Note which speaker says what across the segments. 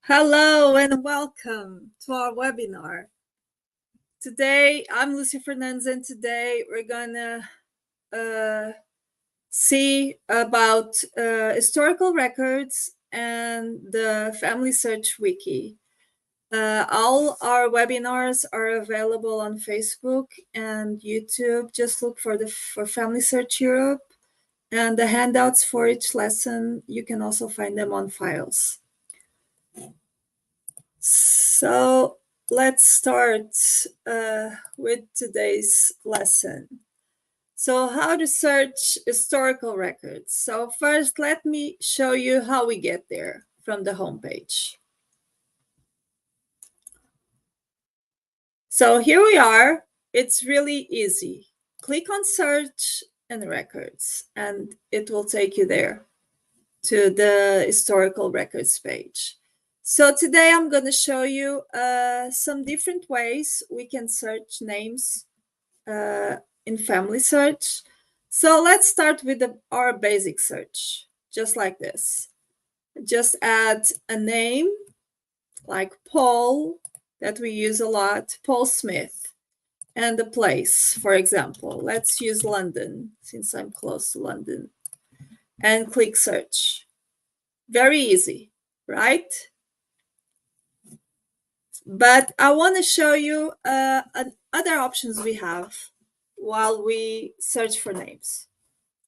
Speaker 1: Hello and welcome to our webinar. Today, I'm Lucy Fernandez, and today we're gonna see about historical records and the FamilySearch Wiki. All our webinars are available on Facebook and YouTube. Just look for FamilySearch Europe, and the handouts for each lesson, you can also find them on files. So let's start with today's lesson. So how to search historical records. So first, let me show you how we get there from the homepage. So here we are. It's really easy. Click on search and records, and it will take you there to the historical records page. So today I'm going to show you some different ways we can search names in FamilySearch. So let's start with our basic search, just like this. Just add a name like Paul, that we use a lot, Paul Smith, and a place, for example. Let's use London, since I'm close to London, and click search. Very easy, right? But I want to show you other options we have while we search for names.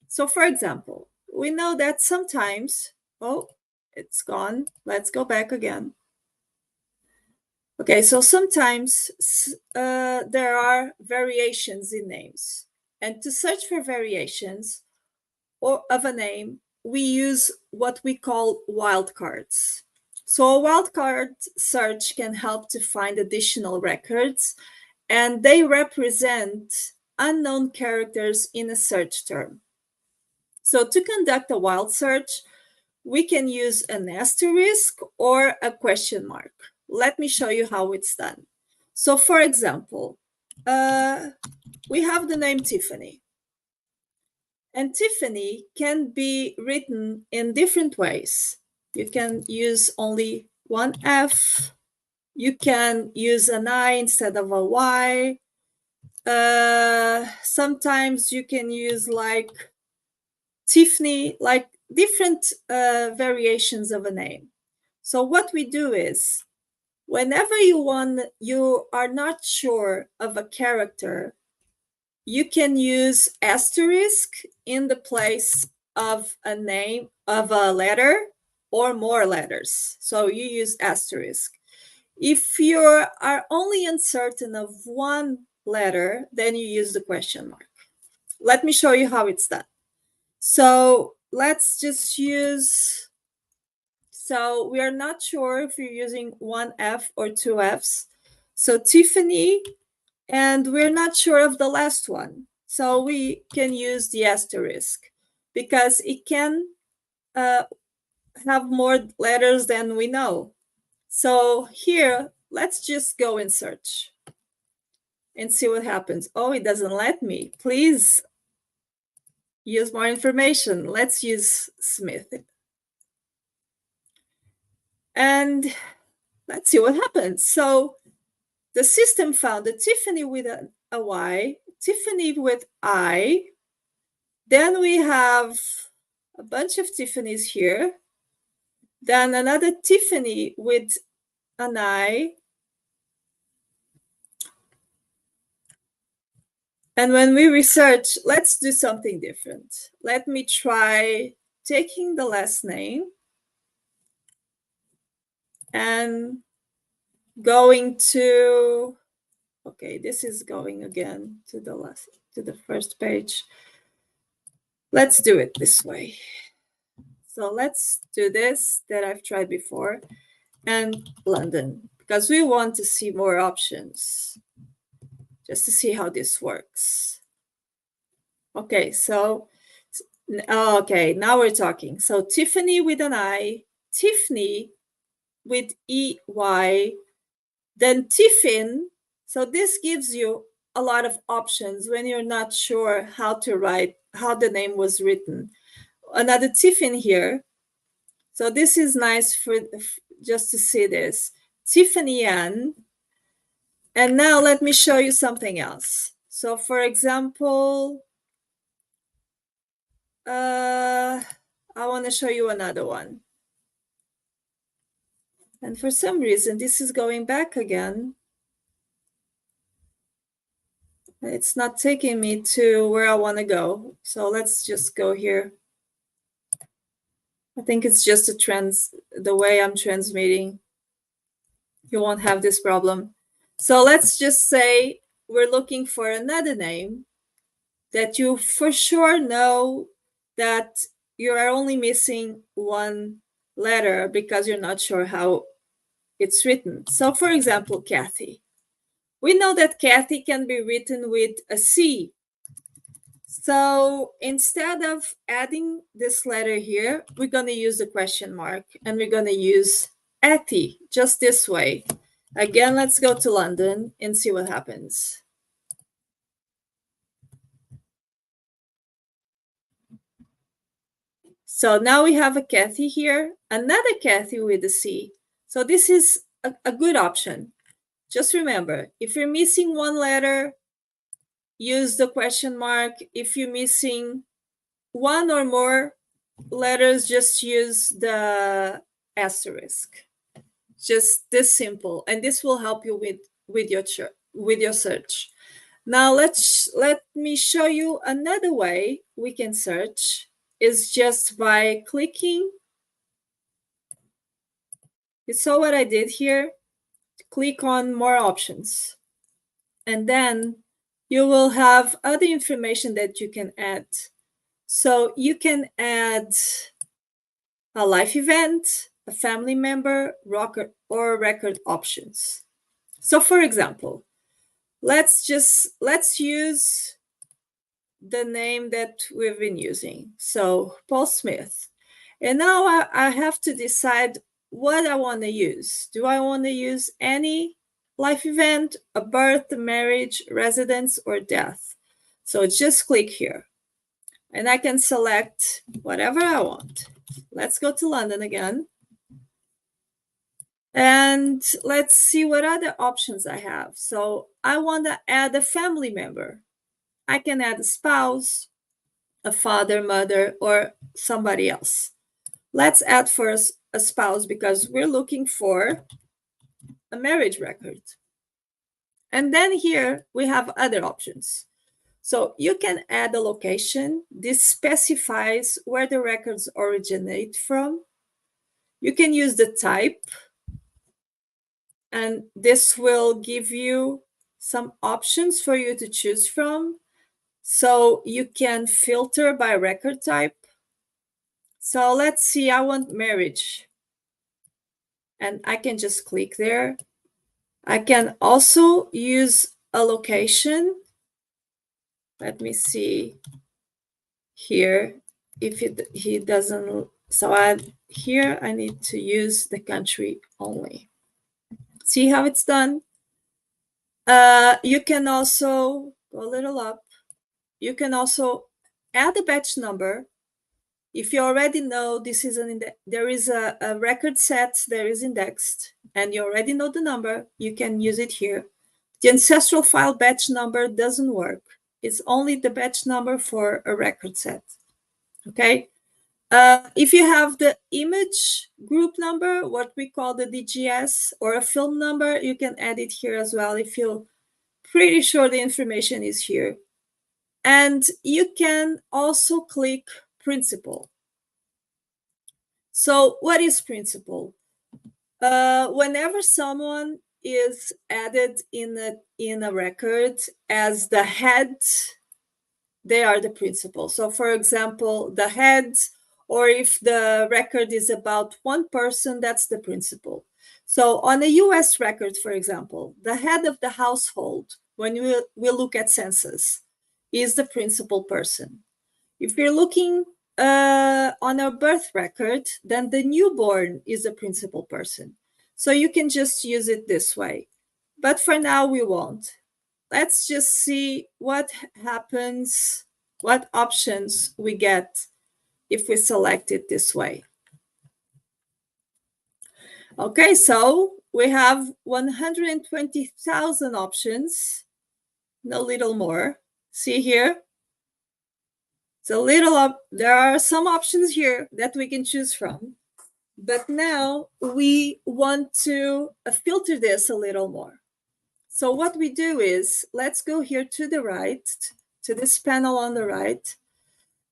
Speaker 1: So for example, we know that sometimes, oh, it's gone. Let's go back again. Okay, so sometimes there are variations in names. And to search for variations of a name, we use what we call wildcards. So a wildcard search can help to find additional records, and they represent unknown characters in a search term. So to conduct a wild search, we can use an asterisk or a question mark. Let me show you how it's done. So for example, we have the name Tiffany. And Tiffany can be written in different ways. You can use only one F. You can use an I instead of a Y. Sometimes you can use like Tiffany, like different variations of a name. So what we do is, whenever you are not sure of a character, you can use asterisk in the place of a name of a letter or more letters. So you use asterisk. If you are only uncertain of one letter, then you use the question mark. Let me show you how it's done. So let's just use, so we are not sure if you're using one F or two Fs. So Tiffany, and we're not sure of the last one. So we can use the asterisk because it can have more letters than we know. So here, let's just go and search and see what happens. Oh, it doesn't let me. Please use more information. Let's use Smith. And let's see what happens. So the system found a Tiffany with a Y, Tiffany with I. Then we have a bunch of Tiffany's here. Then another Tiffany with an I. And when we research, let's do something different. Let me try taking the last name and going to, okay, this is going again to the first page. Let's do it this way. So let's do this that I've tried before, and London, because we want to see more options, just to see how this works. Okay, so, okay, now we're talking. So Tiffany with an I, Tiffany with EY, then Tiffin. So this gives you a lot of options when you're not sure how to write, how the name was written. Another Tiffin here. So this is nice just to see this. Tiffany Ann. And now let me show you something else. So for example, I want to show you another one. And for some reason, this is going back again. It's not taking me to where I want to go. So let's just go here. I think it's just the way I'm transmitting. You won't have this problem. So let's just say we're looking for another name that you for sure know that you are only missing one letter because you're not sure how it's written. So for example, Kathy. We know that Kathy can be written with a C. So instead of adding this letter here, we're going to use the question mark and we're going to use Etty just this way. Again, let's go to London and see what happens. So now we have a Kathy here, another Kathy with a C. So this is a good option. Just remember, if you're missing one letter, use the question mark. If you're missing one or more letters, just use the asterisk. Just this simple, and this will help you with your search. Now let me show you another way we can search. Is just by clicking. You saw what I did here? Click on more options. And then you will have other information that you can add. So you can add a life event, a family member, or record options. So for example, let's use the name that we've been using. So Paul Smith. And now I have to decide what I want to use. Do I want to use any life event, a birth, a marriage, residence, or death? So just click here. And I can select whatever I want. Let's go to London again. And let's see what other options I have. So I want to add a family member. I can add a spouse, a father, mother, or somebody else. Let's add first a spouse because we're looking for a marriage record. And then here we have other options. So you can add a location. This specifies where the records originate from. You can use the type, and this will give you some options for you to choose from. So you can filter by record type. So let's see, I want marriage. And I can just click there. I can also use a location. Let me see here if he doesn't. So here I need to use the country only. See how it's done? You can also go a little up. You can also add a batch number. If you already know this is there is a record set that is indexed and you already know the number, you can use it here. The ancestral file batch number doesn't work. It's only the batch number for a record set. Okay. If you have the image group number, what we call the DGS, or a film number, you can add it here as well if you're pretty sure the information is here. And you can also click principal. So what is principal? Whenever someone is added in a record as the head, they are the principal. So for example, the head, or if the record is about one person, that's the principal. So on a US record, for example, the head of the household, when we look at census, is the principal person. If you're looking on a birth record, then the newborn is the principal person. So you can just use it this way. But for now, we won't. Let's just see what happens, what options we get if we select it this way. Okay, so we have 120,000 options, a little more. See here? It's a little up. There are some options here that we can choose from. But now we want to filter this a little more. So what we do is, let's go here to the right, to this panel on the right,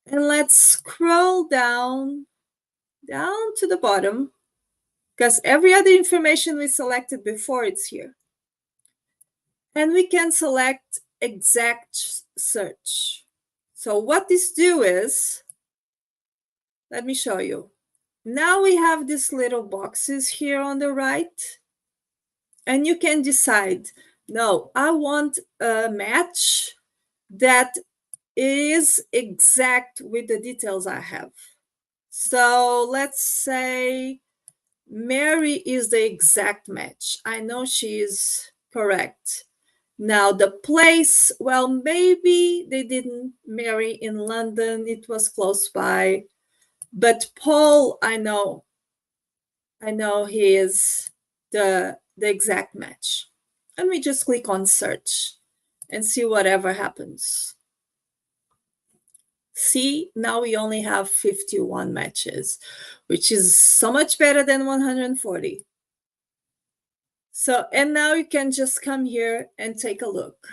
Speaker 1: and let's scroll down to the bottom, because every other information we selected before, it's here. And we can select exact search. So what this do is, let me show you. Now we have these little boxes here on the right, and you can decide, no, I want a match that is exact with the details I have. So let's say Mary is the exact match. I know she is correct. Now the place, well, maybe they didn't marry in London. It was close by. But Paul, I know he is the exact match. And we just click on search and see whatever happens. See, now we only have 51 matches, which is so much better than 140. So, and now you can just come here and take a look.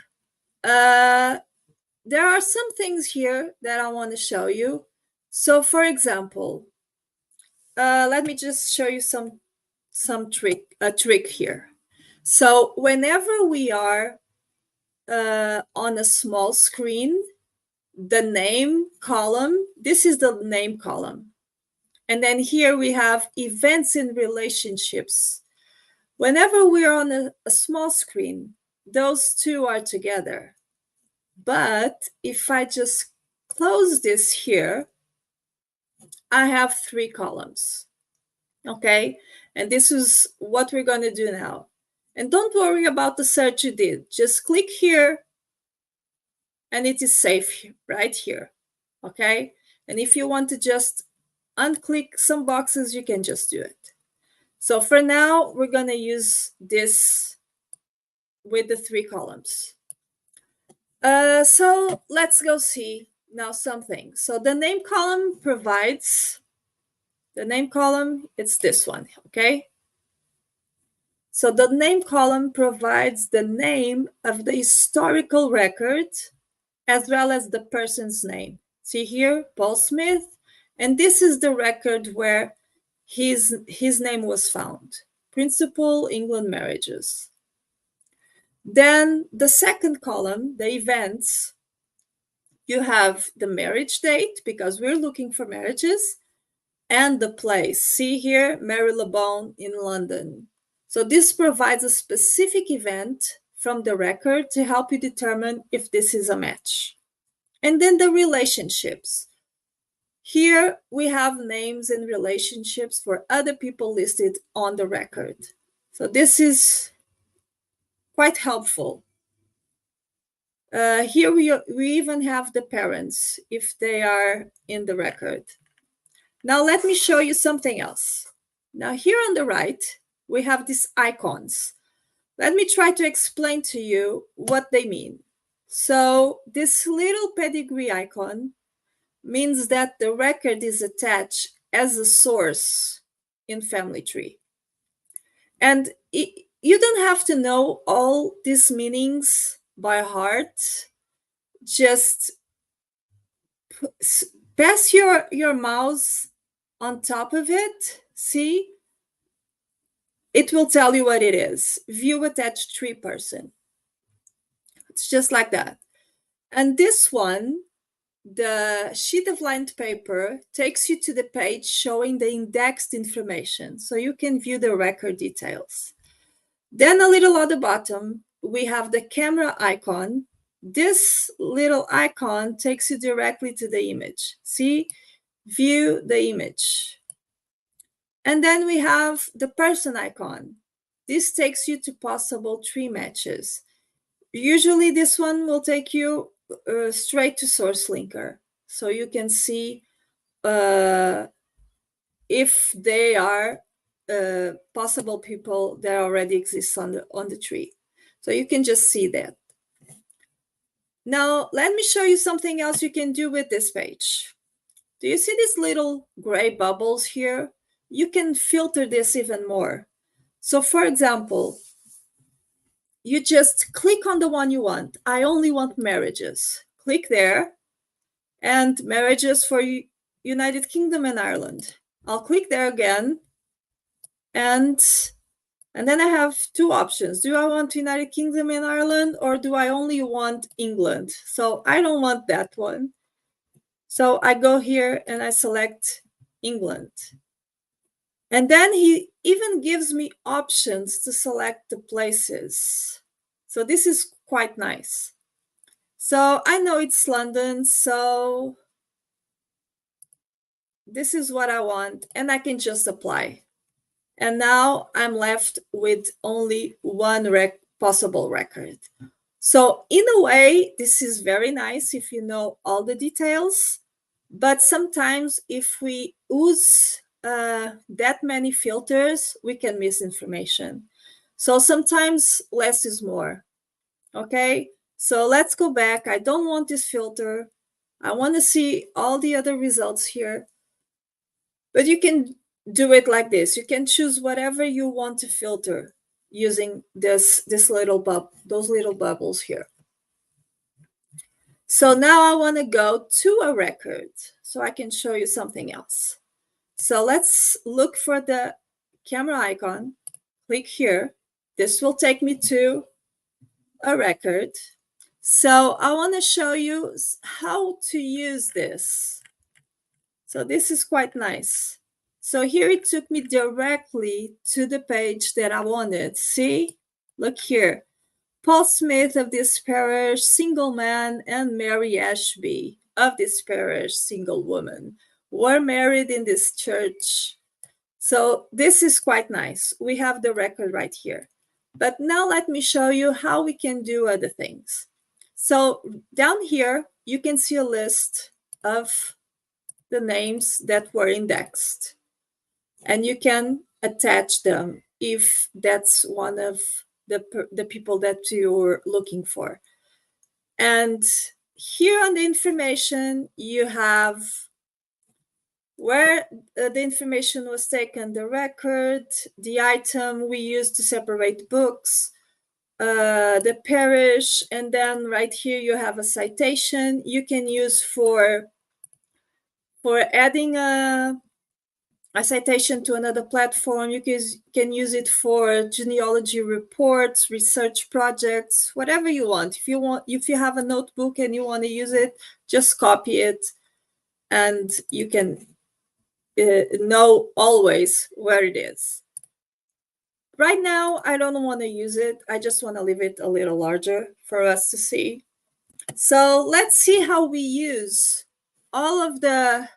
Speaker 1: There are some things here that I want to show you. So for example, let me just show you a trick here. So whenever we are on a small screen, the name column, this is the name column. And then here we have events and relationships. Whenever we're on a small screen, those two are together. But if I just close this here, I have 3 columns. Okay, and this is what we're going to do now. And don't worry about the search you did. Just click here and it is safe right here. Okay, and if you want to just unclick some boxes, you can just do it. So for now, we're going to use this with the 3 columns. So let's go see now something. So the name column provides, it's this one, okay? So the name column provides the name of the historical record as well as the person's name. See here, Paul Smith, and this is the record where his name was found. Principal England marriages. Then the second column, the events, you have the marriage date, because we're looking for marriages, and the place. See here, Marylebone in London. So this provides a specific event from the record to help you determine if this is a match. And then the relationships. Here we have names and relationships for other people listed on the record. So this is quite helpful. Here we even have the parents if they are in the record. Now let me show you something else. Now here on the right, we have these icons. Let me try to explain to you what they mean. So this little pedigree icon means that the record is attached as a source in Family Tree. And you don't have to know all these meanings by heart. Just pass your mouse on top of it. See? It will tell you what it is. View attached tree person. It's just like that. And this one, the sheet of lined paper, takes you to the page showing the indexed information, so you can view the record details. Then a little at the bottom, we have the camera icon. This little icon takes you directly to the image. See? View the image. And then we have the person icon. This takes you to possible tree matches. Usually this one will take you straight to Source Linker, so you can see if they are possible people that already exist on the tree. So you can just see that. Now, let me show you something else you can do with this page. Do you see these little gray bubbles here? You can filter this even more. So for example, you just click on the one you want. I only want marriages. Click there, and marriages for United Kingdom and Ireland. I'll click there again, and then I have two options. Do I want United Kingdom and Ireland, or do I only want England? So I don't want that one. So I go here and I select England. And then he even gives me options to select the places. So this is quite nice. So I know it's London, so this is what I want, and I can just apply. And now I'm left with only one possible record. So in a way, this is very nice if you know all the details. But sometimes if we use that many filters, we can miss information. So sometimes less is more. Okay, so let's go back. I don't want this filter. I want to see all the other results here. But you can do it like this. You can choose whatever you want to filter using those little bubbles here. So now I want to go to a record so I can show you something else. So let's look for the camera icon. Click here. This will take me to a record. So I want to show you how to use this. So this is quite nice. So here it took me directly to the page that I wanted. See, look here. Paul Smith of this parish, single man, and Mary Ashby of this parish, single woman, were married in this church. So this is quite nice. We have the record right here. But now let me show you how we can do other things. So down here, you can see a list of the names that were indexed. And you can attach them if that's one of the people that you're looking for. And here on the information, you have where the information was taken, the record, the item we used to separate books, the parish, and then right here you have a citation you can use for adding a citation to another platform. You can use it for genealogy reports, research projects, whatever you want. If you have a notebook and you want to use it, just copy it, and you can know always where it is. Right now, I don't want to use it. I just want to leave it a little larger for us to see. So let's see how we use all of the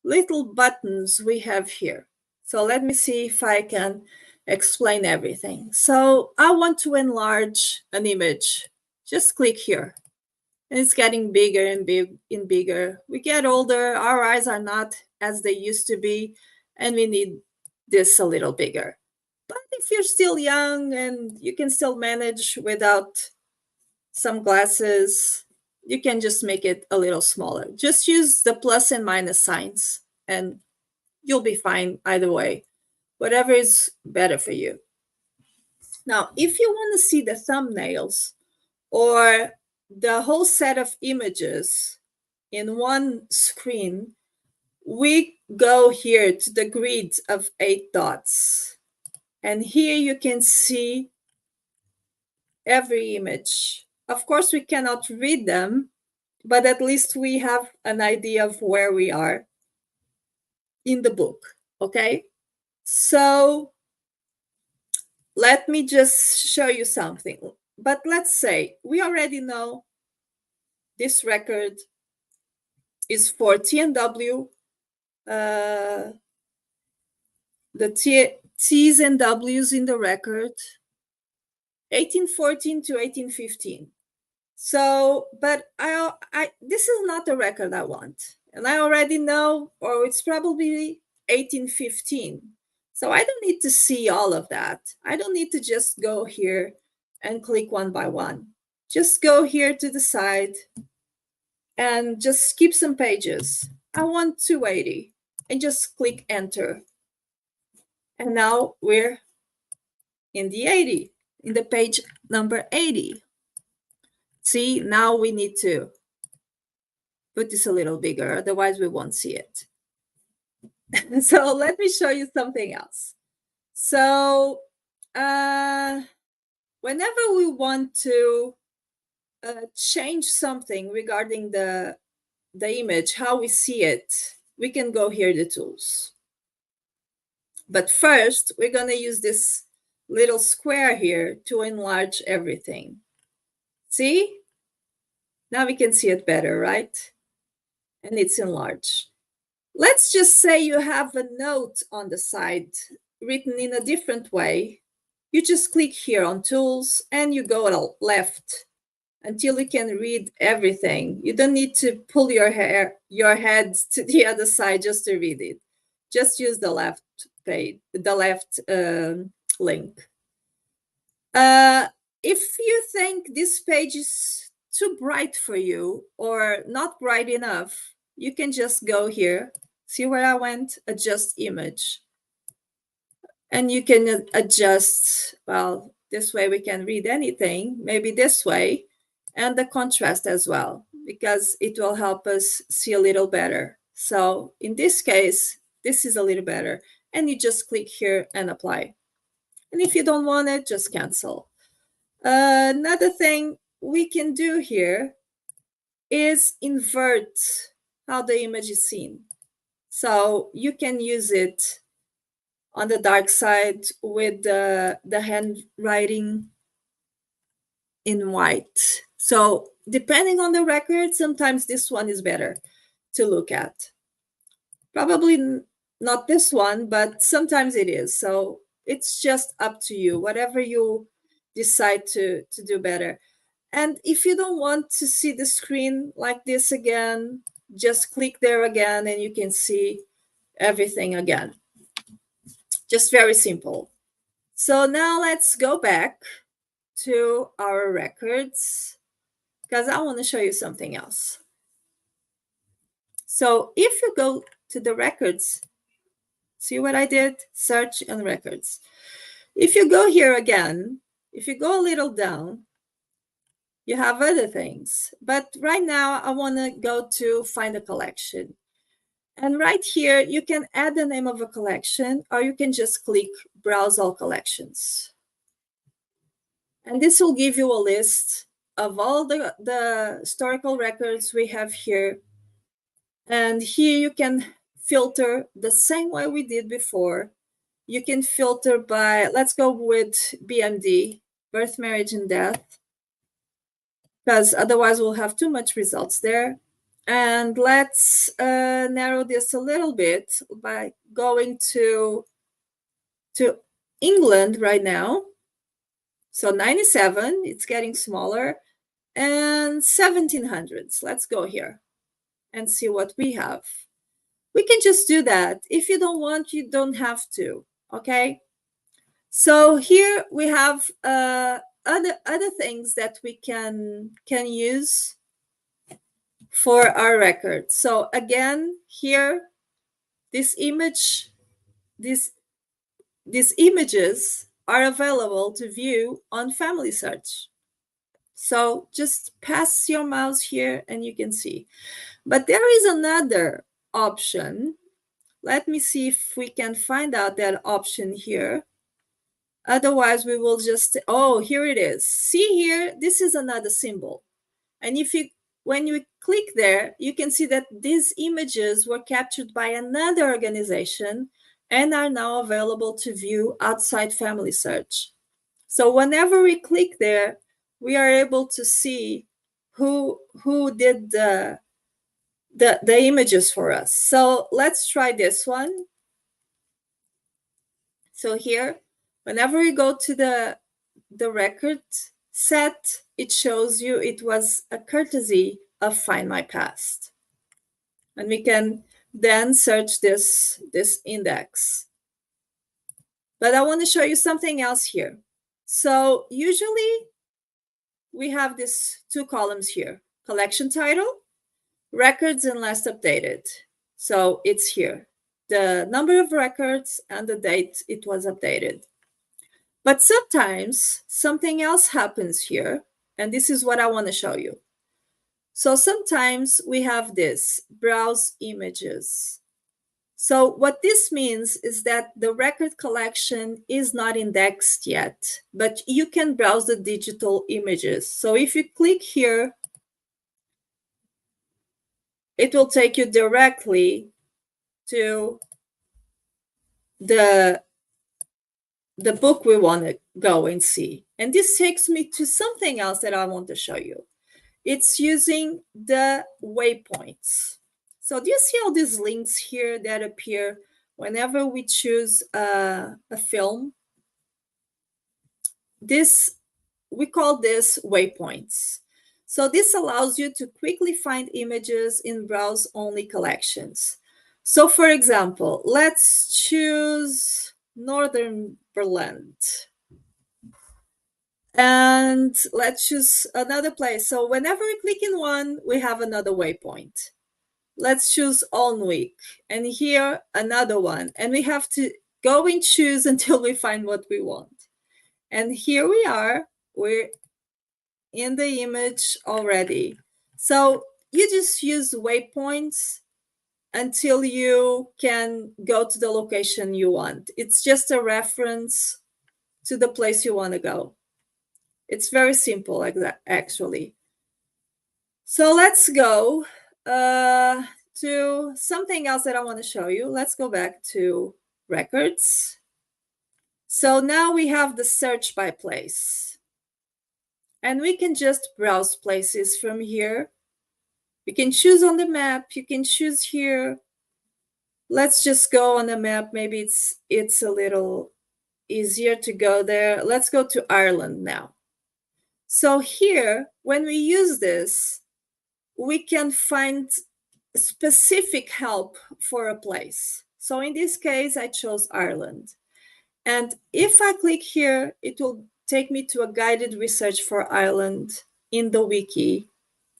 Speaker 1: little buttons we have here. So let me see if I can explain everything. So I want to enlarge an image. Just click here. And it's getting bigger and bigger. We get older, our eyes are not as they used to be, and we need this a little bigger. But if you're still young and you can still manage without some glasses, you can just make it a little smaller. Just use the plus and minus signs and you'll be fine either way. Whatever is better for you. Now, if you want to see the thumbnails or the whole set of images in one screen, we go here to the grid of 8 dots. And here you can see every image. Of course, we cannot read them, but at least we have an idea of where we are in the book, okay? So let me just show you something. But let's say we already know this record is for T&W. The T's and W's in the record, 1814 to 1815. So, but this is not the record I want. And I already know, or it's probably 1815. So I don't need to see all of that. I don't need to just go here and click one by one. Just go here to the side and just skip some pages. I want 280 and just click enter. And now we're in the page number 80. See, now we need to put this a little bigger, otherwise we won't see it. So let me show you something else. So whenever we want to change something regarding the image, how we see it, we can go here to tools. But first, we're going to use this little square here to enlarge everything. See? Now we can see it better, right? And it's enlarged. Let's just say you have a note on the side written in a different way. You just click here on tools and you go left until you can read everything. You don't need to pull your head to the other side just to read it. Just use the left page, the left link. If you think this page is too bright for you or not bright enough, you can just go here. See where I went? Adjust image. And you can adjust, well, this way we can read anything, maybe this way, and the contrast as well, because it will help us see a little better. So in this case, this is a little better, and you just click here and apply. And if you don't want it, just cancel. Another thing we can do here is invert how the image is seen. So you can use it on the dark side with the handwriting in white. So depending on the record, sometimes this one is better to look at. Probably not this one, but sometimes it is. So it's just up to you, whatever you decide to do better. And if you don't want to see the screen like this again, just click there again and you can see everything again. Just very simple. So now let's go back to our records because I want to show you something else. So if you go to the records, see what I did? Search and records. If you go here again, if you go a little down, you have other things. But right now I want to go to find a collection. And right here, you can add the name of a collection, or you can just click Browse All Collections. And this will give you a list of all the historical records we have here. And here you can filter the same way we did before. You can filter by, let's go with BMD, birth, marriage, and death, because otherwise we'll have too much results there. And let's narrow this a little bit by going to England right now. So 97, it's getting smaller, and 1700s. Let's go here and see what we have. We can just do that. If you don't want, you don't have to, okay? So here we have other things that we can use for our record. So again, here, these images are available to view on FamilySearch. So just pass your mouse here and you can see. But there is another option. Let me see if we can find out that option here. Otherwise, we will just, oh, here it is. See here, this is another symbol. And when you click there, you can see that these images were captured by another organization and are now available to view outside FamilySearch. So whenever we click there, we are able to see who did the images for us. So let's try this one. So here, whenever we go to the record set, it shows you it was a courtesy of Find My Past. And we can then search this index. But I want to show you something else here. So usually we have these two columns here: collection title, records, and last updated. So it's here, the number of records and the date it was updated. But sometimes something else happens here, and this is what I want to show you. So sometimes we have this, browse images. So what this means is that the record collection is not indexed yet, but you can browse the digital images. So if you click here, it will take you directly to the book we want to go and see. And this takes me to something else that I want to show you. It's using the waypoints. So do you see all these links here that appear whenever we choose a film? We call this waypoints. So this allows you to quickly find images in browse-only collections. So for example, let's choose Northern Berlin. And let's choose another place. So whenever we click in one, we have another waypoint. Let's choose Alnwick, and here another one. And we have to go and choose until we find what we want. And here we are, we're in the image already. So you just use waypoints until you can go to the location you want. It's just a reference to the place you want to go. It's very simple like that, actually. So let's go to something else that I want to show you. Let's go back to records. So now we have the search by place. And we can just browse places from here. We can choose on the map. You can choose here. Let's just go on the map. Maybe it's a little easier to go there. Let's go to Ireland now. So here, when we use this, we can find specific help for a place. So in this case, I chose Ireland. And if I click here, it will take me to a guided research for Ireland in the wiki.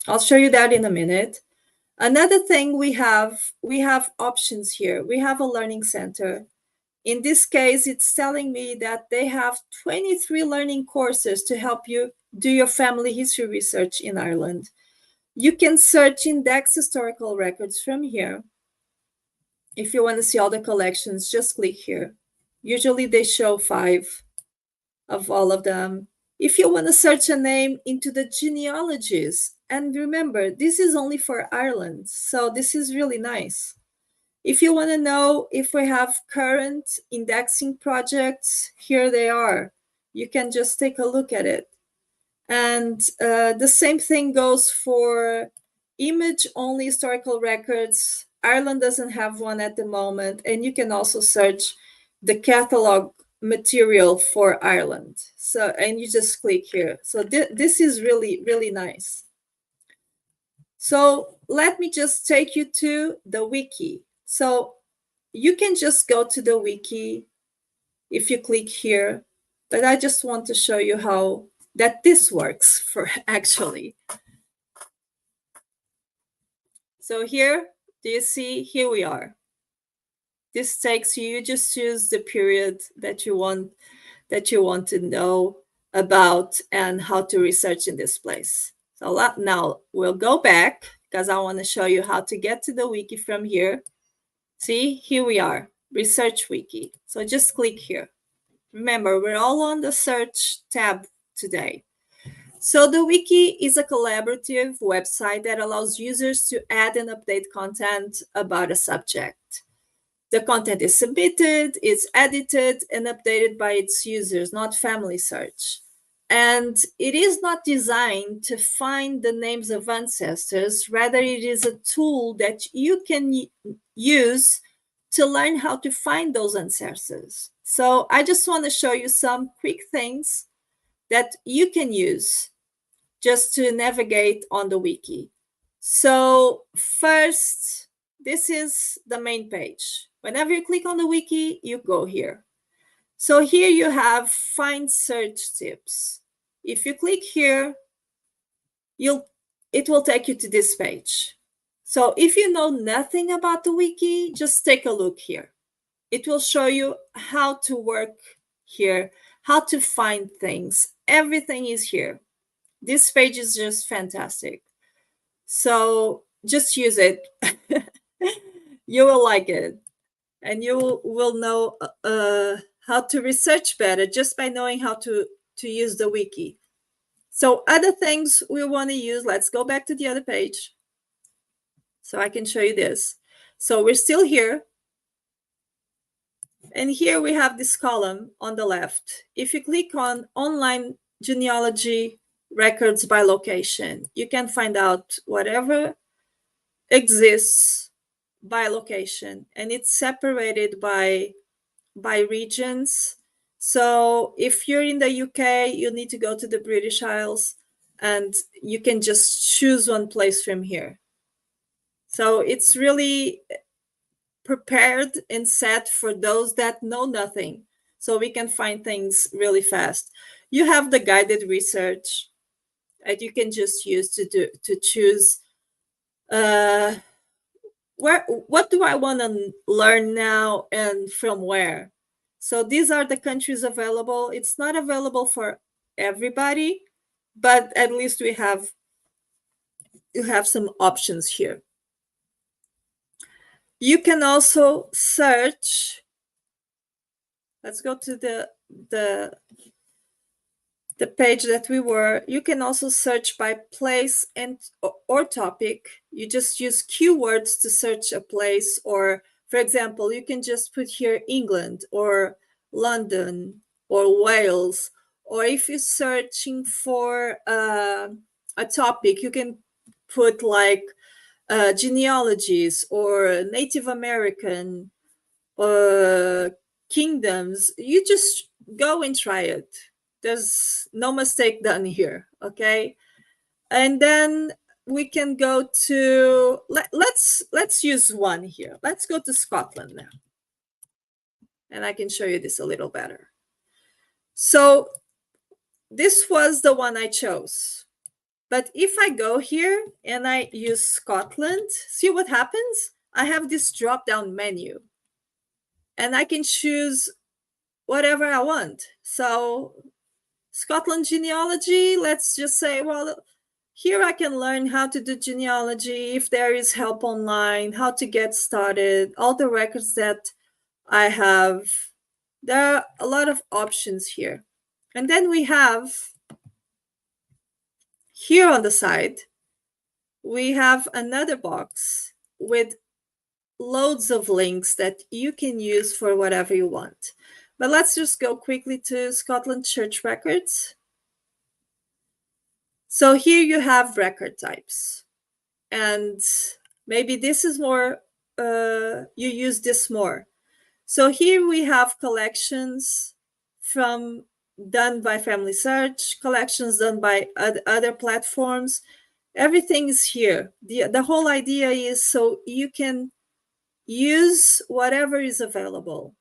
Speaker 1: I'll show you that in a minute. Another thing we have options here. We have a learning center. In this case, it's telling me that they have 23 learning courses to help you do your family history research in Ireland. You can search index historical records from here. If you want to see all the collections, just click here. Usually they show 5 of all of them. If you want to search a name into the genealogies, and remember, this is only for Ireland, so this is really nice. If you want to know if we have current indexing projects, here they are. You can just take a look at it. And the same thing goes for image-only historical records. Ireland doesn't have one at the moment, and you can also search the catalog material for Ireland. So, and you just click here. So this is really, really nice. So let me just take you to the wiki. So you can just go to the wiki if you click here, but I just want to show you how that this works for actually. So here, do you see? Here we are. This takes you just choose the period that you want to know about and how to research in this place. So now we'll go back because I want to show you how to get to the wiki from here. See, here we are, Research Wiki. So just click here. Remember, we're all on the search tab today. So the wiki is a collaborative website that allows users to add and update content about a subject. The content is submitted, it's edited and updated by its users, not FamilySearch. And it is not designed to find the names of ancestors. Rather, it is a tool that you can use to learn how to find those ancestors. So I just want to show you some quick things that you can use just to navigate on the wiki. So first, this is the main page. Whenever you click on the wiki, you go here. So here you have find search tips. If you click here, it will take you to this page. So if you know nothing about the wiki, just take a look here. It will show you how to work here, how to find things. Everything is here. This page is just fantastic. So just use it. You will like it. And you will know how to research better just by knowing how to use the wiki. So other things we want to use, let's go back to the other page so I can show you this. So we're still here. And here we have this column on the left. If you click on online genealogy records by location, you can find out whatever exists by location, and it's separated by regions. So if you're in the UK, you need to go to the British Isles, and you can just choose one place from here. So it's really prepared and set for those that know nothing, so we can find things really fast. You have the guided research that you can just use to choose what do I want to learn now and from where. So these are the countries available. It's not available for everybody, but at least you have some options here. You can also search. Let's go to the page that we were. You can also search by place and or topic. You just use keywords to search a place, or for example, you can just put here England or London or Wales, or if you're searching for a topic, you can put like genealogies or Native American kingdoms. You just go and try it. There's no mistake done here, okay? And then we can go to let's use one here. Let's go to Scotland now, and I can show you this a little better. So this was the one I chose, but if I go here and I use Scotland, see what happens? I have this drop down menu, and I can choose whatever I want. So Scotland genealogy, let's just say, well, here I can learn how to do genealogy, if there is help online, how to get started, all the records that I have. There are a lot of options here. And then we have, here on the side, we have another box with loads of links that you can use for whatever you want. But let's just go quickly to Scotland Church Records. So here you have record types, and maybe this is more, you use this more. So here we have collections done by FamilySearch, collections done by other platforms. Everything is here. The whole idea is so you can use whatever is available.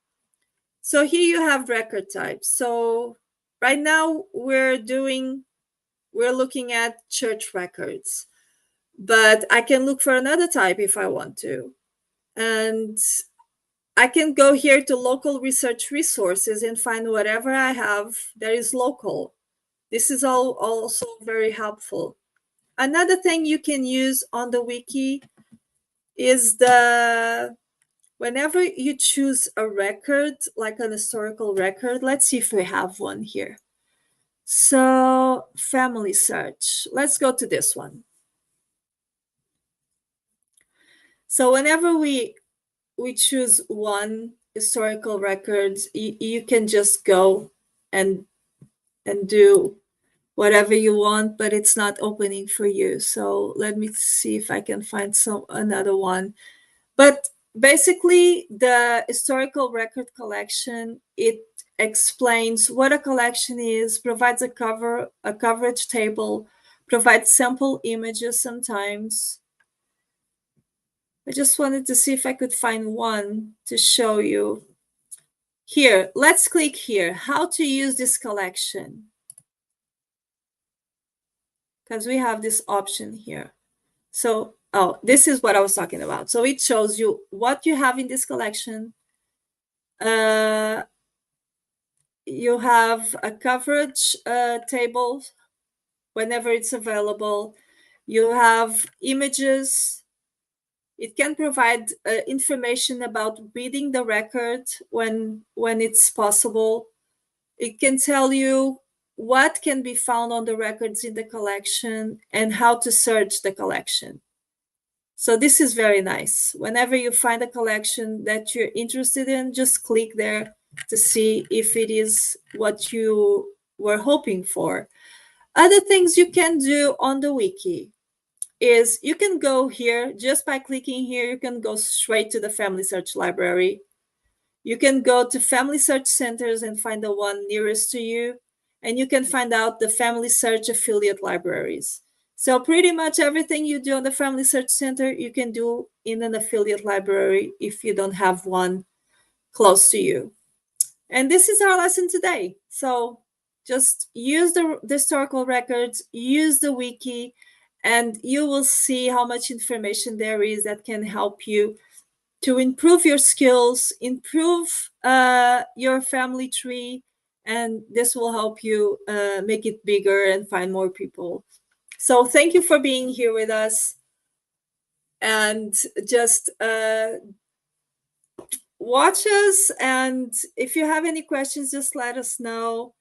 Speaker 1: So here you have record types. So right now we're looking at church records, but I can look for another type if I want to. And I can go here to local research resources and find whatever I have that is local. This is also very helpful. Another thing you can use on the wiki is whenever you choose a record, like an historical record, let's see if we have one here. So FamilySearch, let's go to this one. So whenever we choose one historical record, you can just go and do whatever you want, but it's not opening for you. So let me see if I can find another one. But basically, the historical record collection, it explains what a collection is, provides a coverage table, provides sample images sometimes. I just wanted to see if I could find one to show you. Here, let's click here, how to use this collection. Because we have this option here. So, oh, this is what I was talking about. So it shows you what you have in this collection. You have a coverage table whenever it's available. You have images. It can provide information about reading the record when it's possible. It can tell you what can be found on the records in the collection and how to search the collection. So this is very nice. Whenever you find a collection that you're interested in, just click there to see if it is what you were hoping for. Other things you can do on the wiki is you can go here, just by clicking here, you can go straight to the FamilySearch library. You can go to Family Search Centers and find the one nearest to you, and you can find out the FamilySearch affiliate libraries. So pretty much everything you do on the Family Search Center, you can do in an affiliate library if you don't have one close to you. And this is our lesson today. So just use the historical records, use the wiki, and you will see how much information there is that can help you to improve your skills, improve your family tree, and this will help you make it bigger and find more people. So thank you for being here with us. And just watch us. And if you have any questions, just let us know.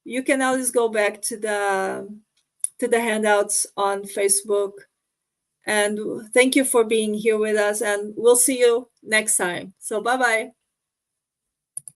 Speaker 1: You can always go back to the handouts on Facebook. And thank you for being here with us. And we'll see you next time. So bye-bye.